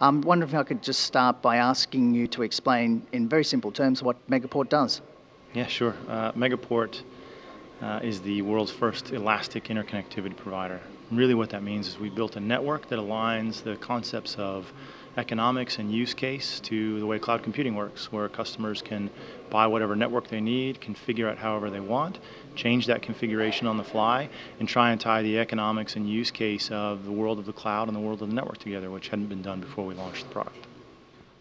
I'm wondering if I could just start by asking you to explain in very simple terms what Megaport does. Yeah, sure. Megaport is the world's first elastic interconnectivity provider. Really what that means is we built a network that aligns the concepts of economics and use case to the way cloud computing works, where customers can buy whatever network they need, configure it however they want, change that configuration on the fly, and try and tie the economics and use case of the world of the cloud and the world of the network together, which hadn't been done before we launched the product.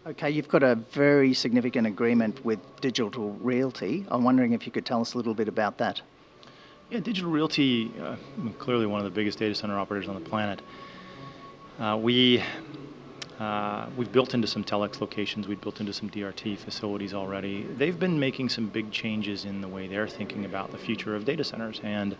Okay, you've got a very significant agreement with Digital Realty. I'm wondering if you could tell us a little bit about that. Yeah, Digital Realty, clearly one of the biggest data center operators on the planet. We've built into some telex locations, we've built into some DRT facilities already. They've been making some big changes in the way they're thinking about the future of data centers and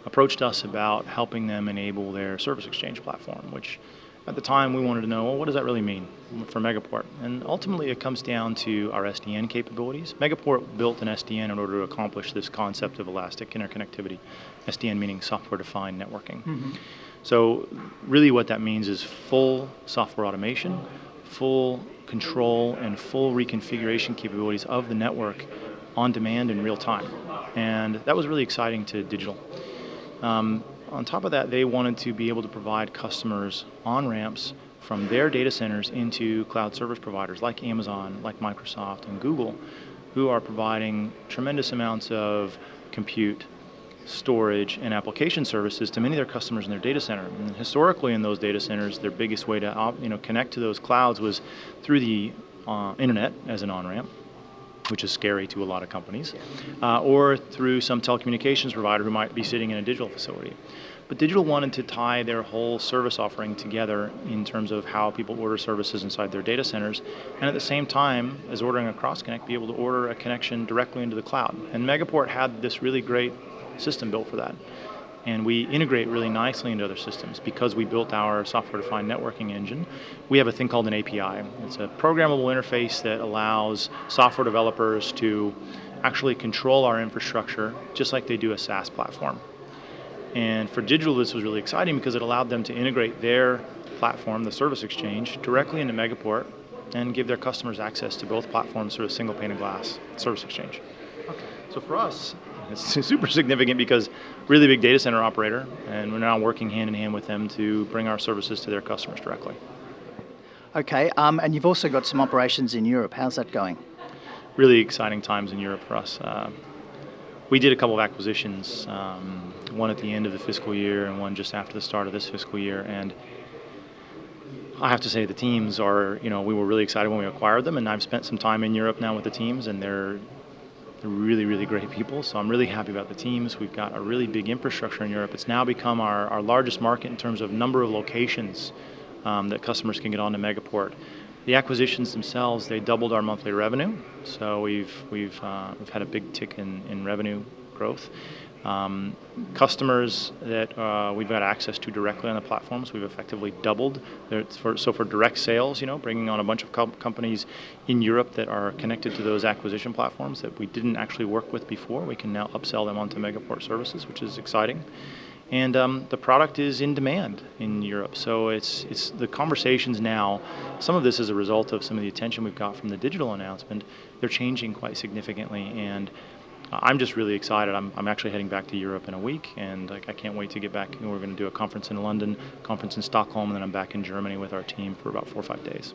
approached us about helping them enable their service exchange platform, which at the time we wanted to know, well, what does that really mean for Megaport? And ultimately it comes down to our SDN capabilities. Megaport built an SDN in order to accomplish this concept of elastic interconnectivity, SDN meaning software-defined networking. Mm-hmm. So really what that means is full software automation, full control, and full reconfiguration capabilities of the network on demand in real time. And that was really exciting to Digital. On top of that, they wanted to be able to provide customers on-ramps from their data centers into cloud service providers like Amazon, like Microsoft, and Google, who are providing tremendous amounts of compute, storage, and application services to many of their customers in their data center. And historically in those data centers, their biggest way to connect to those clouds was through the internet as an on-ramp, which is scary to a lot of companies, or through some telecommunications provider who might be sitting in a Digital facility. But Digital wanted to tie their whole service offering together in terms of how people order services inside their data centers, and at the same time as ordering a cross-connect, be able to order a connection directly into the cloud. And Megaport had this really great system built for that. And we integrate really nicely into other systems because we built our software-defined networking engine. We have a thing called an API. It's a programmable interface that allows software developers to actually control our infrastructure just like they do a SaaS platform. And for Digital, this was really exciting because it allowed them to integrate their platform, the Service Exchange, directly into Megaport and give their customers access to both platforms through a single pane of glass Service Exchange. Okay. So for us, it's super significant because really big data center operator, and we're now working hand in hand with them to bring our services to their customers directly. Okay, and you've also got some operations in Europe. How's that going? Really exciting times in Europe for us. We did a couple of acquisitions, one at the end of the fiscal year and one just after the start of this fiscal year. And I have to say the teams are, we were really excited when we acquired them, and I've spent some time in Europe now with the teams, and they're really, really great people. So I'm really happy about the teams. We've got a really big infrastructure in Europe. It's now become our largest market in terms of number of locations that customers can get onto Megaport. The acquisitions themselves, they doubled our monthly revenue. So we've had a big tick in revenue growth. Customers that we've got access to directly on the platforms, we've effectively doubled. So for direct sales, bringing on a bunch of companies in Europe that are connected to those acquisition platforms that we didn't actually work with before, we can now upsell them onto Megaport services, which is exciting. And the product is in demand in Europe. So it's the conversations now, some of this is a result of some of the attention we've got from the Digital announcement. They're changing quite significantly, and I'm just really excited. I'm actually heading back to Europe in a week, and I can't wait to get back. We're going to do a conference in London, conference in Stockholm, and then I'm back in Germany with our team for about 4 or 5 days.